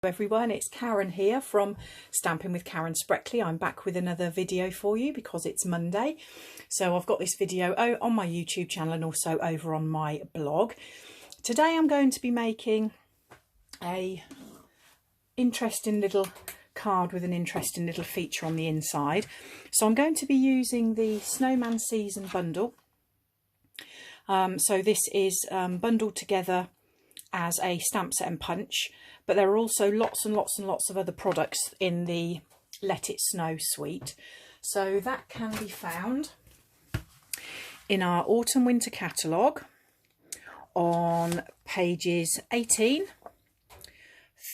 Everyone, it's Karen here from Stamping with Karen Spreckley. I'm back with another video for you because it's Monday. So I've got this video on my YouTube channel and also over on my blog. Today I'm going to be making a interesting little card with an interesting little feature on the inside. So I'm going to be using the Snowman Season bundle. So this is bundled together as a stamp set and punch, but there are also lots and lots and lots of other products in the Let It Snow suite. So that can be found in our autumn winter catalogue on pages 18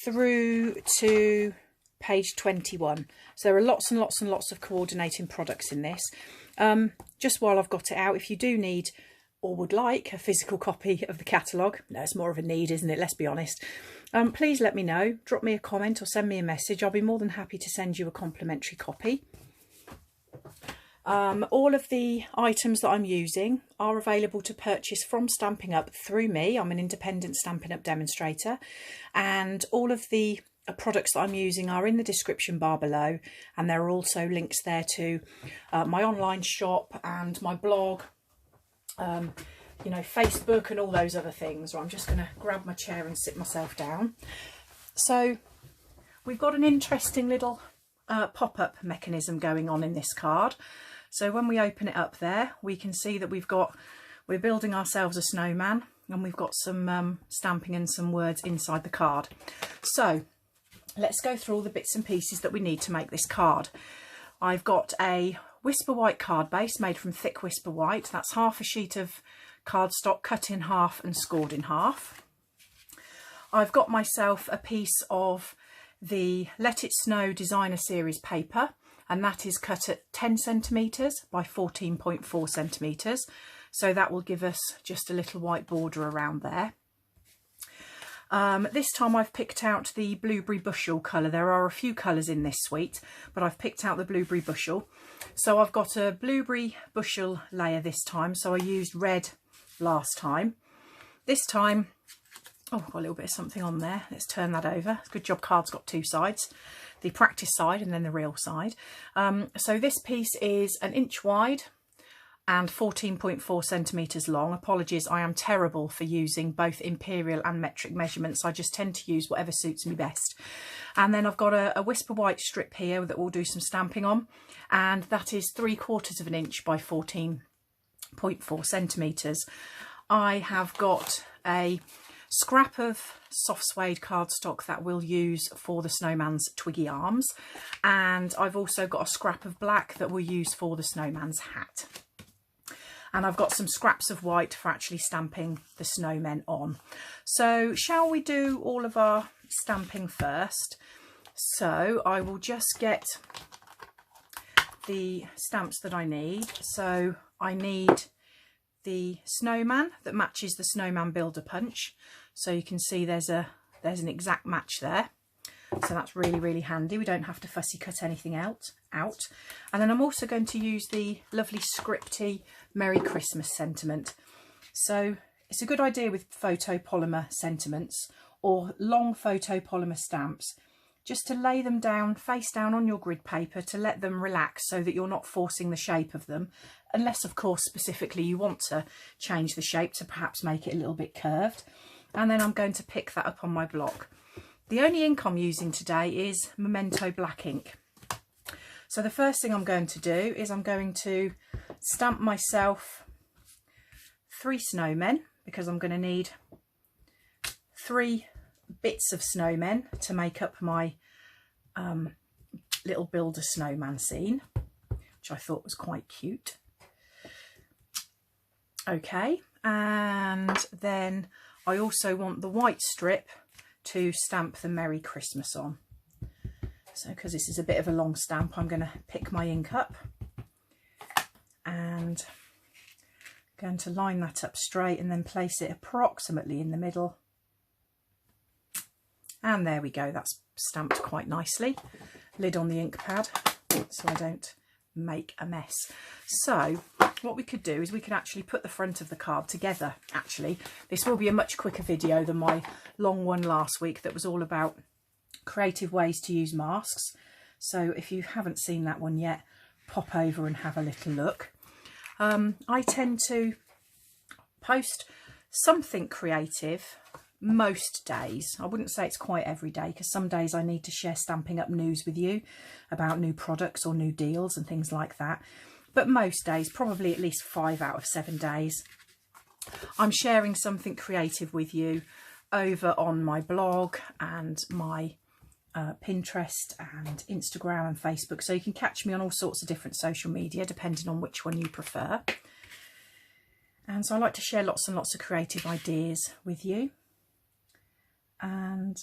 through to page 21. So there are lots and lots and lots of coordinating products in this. Just while I've got it out, if you do need or would like a physical copy of the catalogue, no, it's more of a need, isn't it? Let's be honest. Please let me know. Drop me a comment or send me a message. I'll be more than happy to send you a complimentary copy. All of the items that I'm using are available to purchase from Stampin' Up through me. I'm an independent Stampin' Up demonstrator, and all of the products that I'm using are in the description bar below, and there are also links there to my online shop and my blog, you know, Facebook and all those other things. So I'm just going to grab my chair and sit myself down. So we've got an interesting little pop-up mechanism going on in this card. So when we open it up there, we can see that we're building ourselves a snowman, and we've got some stamping and some words inside the card. So let's go through all the bits and pieces that we need to make this card. I've got a Whisper White card base made from thick Whisper White. That's half a sheet of cardstock cut in half and scored in half. I've got myself a piece of the Let It Snow Designer Series paper, and that is cut at 10 centimetres by 14.4 centimetres. So that will give us just a little white border around there. This time I've picked out the Blueberry Bushel colour. There are a few colours in this suite, but I've picked out the Blueberry Bushel. So I've got a Blueberry Bushel layer this time. So I used red last time. This time, oh, I've got a little bit of something on there. Let's turn that over. Good job card's got two sides, the practice side and then the real side. So this piece is 1 inch wide and 14.4 centimetres long. Apologies, I am terrible for using both imperial and metric measurements. I just tend to use whatever suits me best. And then I've got a Whisper White strip here that we'll do some stamping on, and that is 3/4 of an inch by 14.4 centimetres. I have got a scrap of soft suede cardstock that we'll use for the snowman's twiggy arms, and I've also got a scrap of black that we'll use for the snowman's hat. And I've got some scraps of white for actually stamping the snowmen on. So shall we do all of our stamping first? So I will just get the stamps that I need. So I need the snowman that matches the Snowman Builder Punch. So you can see there's an exact match there. So that's really, really handy. We don't have to fussy cut anything out. And then I'm also going to use the lovely scripty Merry Christmas sentiment. So it's a good idea with photopolymer sentiments or long photopolymer stamps, just to lay them down face down on your grid paper to let them relax so that you're not forcing the shape of them, unless of course specifically you want to change the shape to perhaps make it a little bit curved. And then I'm going to pick that up on my block. The only ink I'm using today is Memento black ink. So the first thing I'm going to do is I'm going to stamp myself 3 snowmen, because I'm going to need 3 bits of snowmen to make up my little builder snowman scene, which I thought was quite cute. Okay, and then I also want the white strip to stamp the Merry Christmas on. So because this is a bit of a long stamp, I'm going to pick my ink up and going to line that up straight and then place it approximately in the middle. And there we go, that's stamped quite nicely. Lid on the ink pad so I don't make a mess. So what we could do is we could actually put the front of the card together. Actually, this will be a much quicker video than my long one last week that was all about creative ways to use masks. So if you haven't seen that one yet, pop over and have a little look. I tend to post something creative most days. I wouldn't say it's quite every day, because some days I need to share Stampin' Up news with you about new products or new deals and things like that. But most days, probably at least 5 out of 7 days, I'm sharing something creative with you over on my blog and my Pinterest and Instagram and Facebook. So you can catch me on all sorts of different social media, depending on which one you prefer. And so I like to share lots and lots of creative ideas with you, and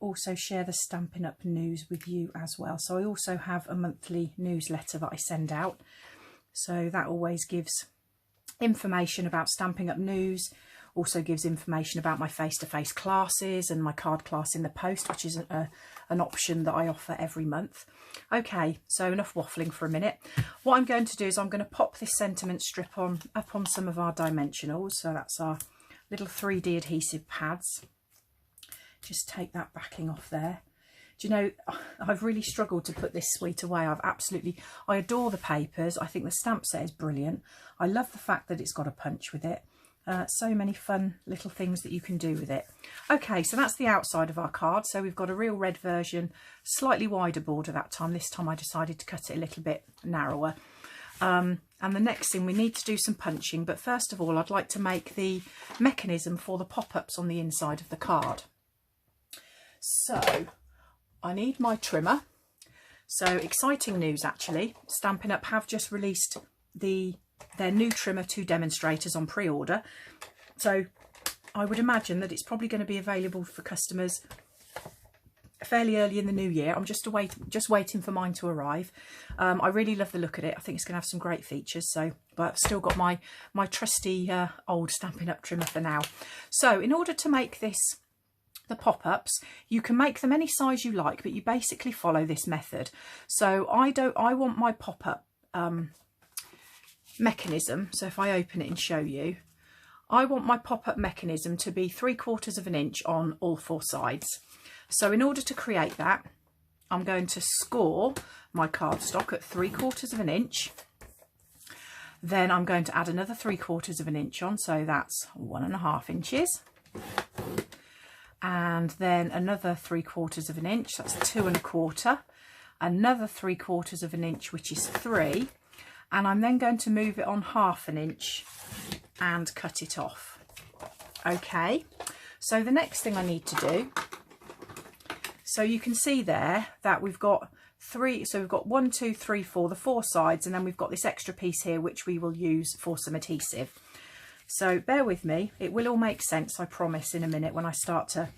also share the Stampin' Up news with you as well. So I also have a monthly newsletter that I send out. So that always gives information about Stampin' Up news, also gives information about my face-to-face classes and my card class in the post, which is an option that I offer every month. Okay, so enough waffling for a minute. What I'm going to do is I'm going to pop this sentiment strip up on some of our dimensionals. So that's our little 3D adhesive pads. Just take that backing off there. Do you know, I've really struggled to put this suite away. I adore the papers. I think the stamp set is brilliant. I love the fact that it's got a punch with it. So many fun little things that you can do with it. Okay, so that's the outside of our card. So we've got a real red version, slightly wider border that time. This time I decided to cut it a little bit narrower. And the next thing, we need to do some punching. But first of all, I'd like to make the mechanism for the pop-ups on the inside of the card. So I need my trimmer. So exciting news, actually. Stampin' Up have just released their new trimmer 2 demonstrators on pre-order. So I would imagine that it's probably going to be available for customers fairly early in the new year. I'm just waiting for mine to arrive. I really love the look of it. I think it's going to have some great features. So, but I've still got my trusty old Stampin' Up trimmer for now. So in order to make the pop-ups, you can make them any size you like, but you basically follow this method. So I want my pop-up mechanism. So if I open it and show you, I want my pop-up mechanism to be 3/4 of an inch on all 4 sides. So in order to create that, I'm going to score my cardstock at 3/4 of an inch. Then I'm going to add another 3/4 of an inch on, so that's 1.5 inches. And then another 3/4 of an inch, that's 2.25. Another 3/4 of an inch, which is 3. And I'm then going to move it on 1/2 inch and cut it off. Okay, so the next thing I need to do, so you can see there that we've got 3, so we've got 1, 2, 3, 4, the 4 sides, and then we've got this extra piece here which we will use for some adhesive. So bear with me, it will all make sense, I promise, in a minute when I start to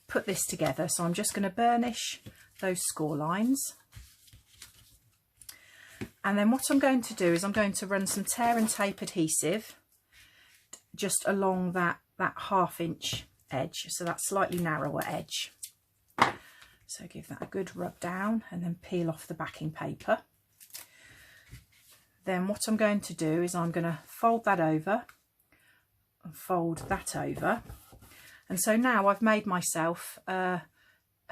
put this together. So I'm just going to burnish those score lines. And then what I'm going to do is I'm going to run some tear and tape adhesive just along that 1/2 inch edge, so that slightly narrower edge. So give that a good rub down and then peel off the backing paper. Then what I'm going to do is I'm going to fold that over and fold that over. And so now I've made myself a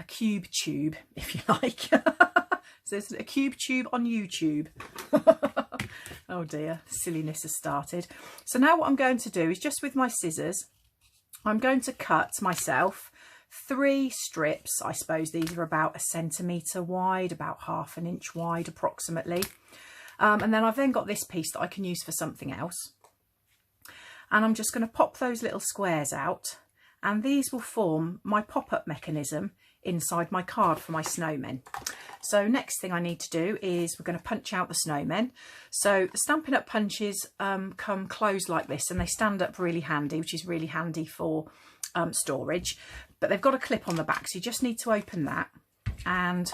cube tube, if you like. So it's a cube tube on YouTube. Oh dear, silliness has started. So now what I'm going to do is, just with my scissors, I'm going to cut myself 3 strips. I suppose these are about 1 centimetre wide, about 1/2 inch wide approximately. And then I've then got this piece that I can use for something else. And I'm just going to pop those little squares out, and these will form my pop-up mechanism inside my card for my snowmen. So next thing I need to do is we're going to punch out the snowmen. So the Stampin' Up punches come closed like this, and they stand up really handy, which is really handy for storage. But they've got a clip on the back, so you just need to open that. And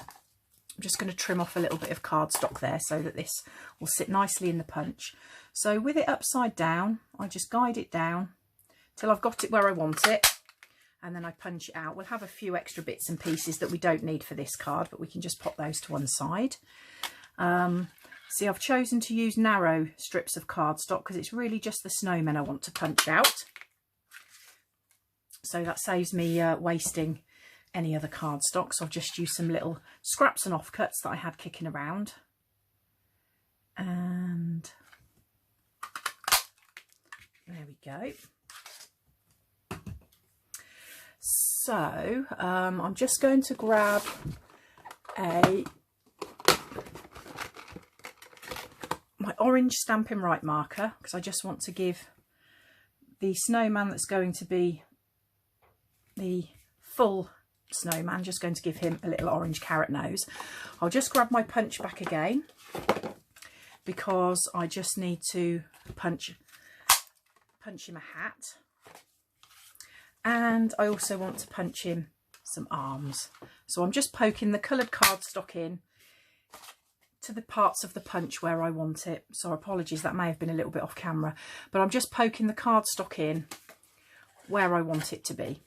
I'm just going to trim off a little bit of cardstock there so that this will sit nicely in the punch. So with it upside down, I just guide it down till I've got it where I want it. And then I punch it out. We'll have a few extra bits and pieces that we don't need for this card, but we can just pop those to one side. See, I've chosen to use narrow strips of cardstock because it's really just the snowmen I want to punch out. So that saves me wasting any other cardstock, so I've just used some little scraps and offcuts that I had kicking around. And there we go. So I'm just going to grab my orange Stampin' Right marker, because I just want to give the snowman that's going to be the full snowman, just going to give him a little orange carrot nose. I'll just grab my punch back again, because I just need to punch him a hat, and I also want to punch him some arms. So I'm just poking the coloured cardstock in to the parts of the punch where I want it. So apologies, that may have been a little bit off camera, but I'm just poking the cardstock in where I want it to be.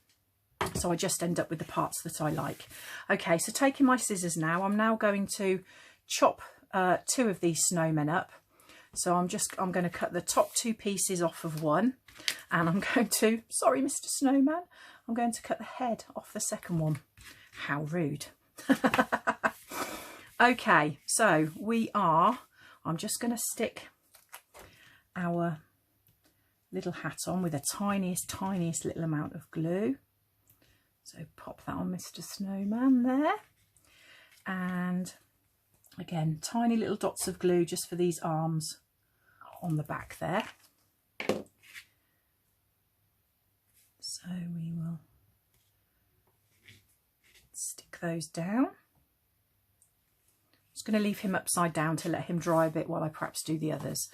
So I just end up with the parts that I like. Okay, so taking my scissors now, I'm now going to chop 2 of these snowmen up. So I'm going to cut the top 2 pieces off of one, and I'm going to, sorry Mr. Snowman, I'm going to cut the head off the second one. How rude. Okay, so I'm just going to stick our little hat on with the tiniest little amount of glue. So pop that on Mr. Snowman there. And again, tiny little dots of glue just for these arms on the back there. So we will stick those down. Just going to leave him upside down to let him dry a bit while I perhaps do the others.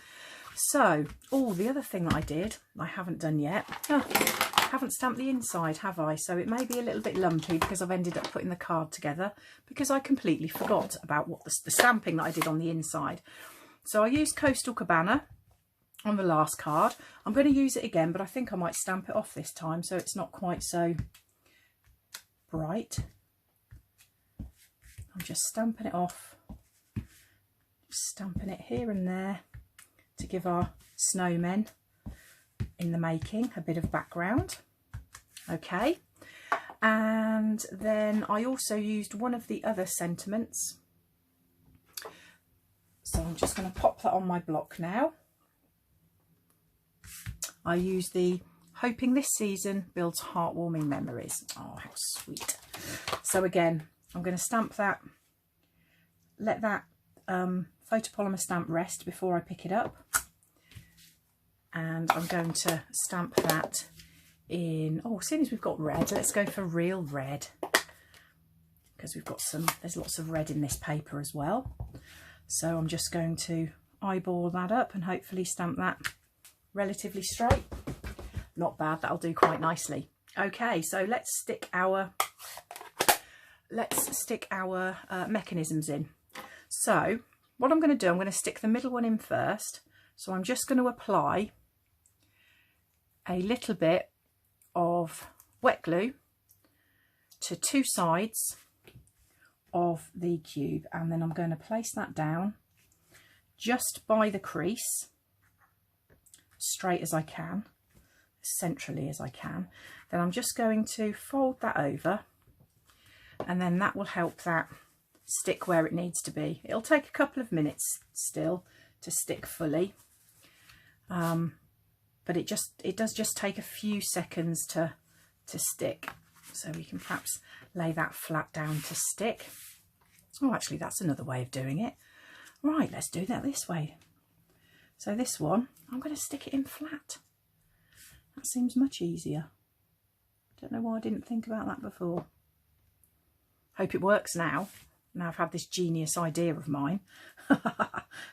So, the other thing that I did, I haven't done yet. I haven't stamped the inside, have I? So it may be a little bit lumpy because I've ended up putting the card together because I completely forgot about what the stamping that I did on the inside. So I used Coastal Cabana on the last card. I'm going to use it again, but I think I might stamp it off this time so it's not quite so bright. I'm just stamping it off, stamping it here and there to give our snowmen in the making a bit of background. Okay, and then I also used one of the other sentiments, so I'm just going to pop that on my block now. I used the Hoping This Season Builds Heartwarming Memories. Oh, how sweet. So again, I'm going to stamp that, let that photopolymer stamp rest before I pick it up, and I'm going to stamp that in, as soon as we've got red, let's go for real red, because we've got there's lots of red in this paper as well. So I'm just going to eyeball that up and hopefully stamp that relatively straight. Not bad, that'll do quite nicely. Okay, so let's stick our mechanisms in. So what I'm going to do, I'm going to stick the middle one in first. So I'm just going to apply a little bit of wet glue to 2 sides of the cube, and then I'm going to place that down just by the crease, straight as I can, centrally as I can. Then I'm just going to fold that over, and then that will help that stick where it needs to be. It'll take a couple of minutes still to stick fully, but it does just take a few seconds to stick. So we can perhaps lay that flat down to stick. Oh, actually that's another way of doing it. Right, let's do that this way. So this one, I'm going to stick it in flat. That seems much easier. Don't know why I didn't think about that before. Hope it works now. Now I've had this genius idea of mine.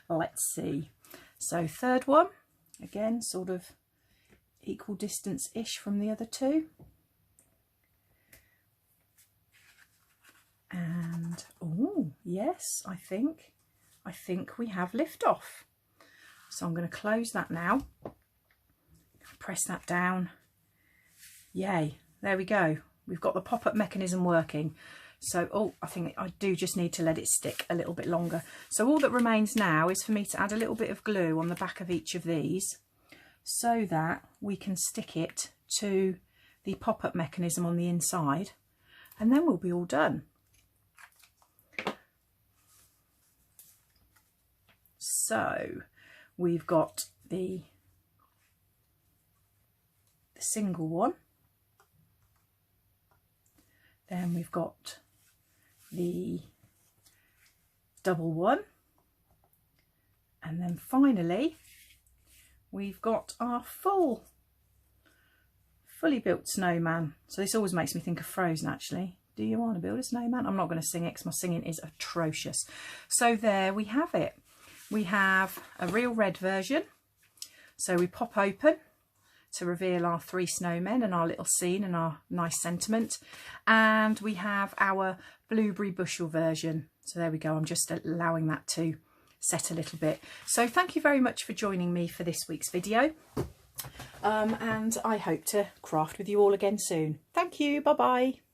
Let's see. So third one, again, sort of equal distance-ish from the other 2. And, oh, yes, I think we have liftoff. So I'm going to close that now. Press that down. Yay, there we go. We've got the pop-up mechanism working. So, I think I do just need to let it stick a little bit longer. So all that remains now is for me to add a little bit of glue on the back of each of these so that we can stick it to the pop-up mechanism on the inside. and then we'll be all done. So we've got the single one, then we've got the double one, and then finally we've got our fully built snowman. So this always makes me think of Frozen, actually. Do you want to build a snowman? I'm not going to sing it because my singing is atrocious. So there we have it. We have a real red version. So we pop open to reveal our 3 snowmen and our little scene and our nice sentiment. And we have our blueberry bushel version. So there we go. I'm just allowing that to set a little bit. So thank you very much for joining me for this week's video. And I hope to craft with you all again soon. Thank you. Bye bye.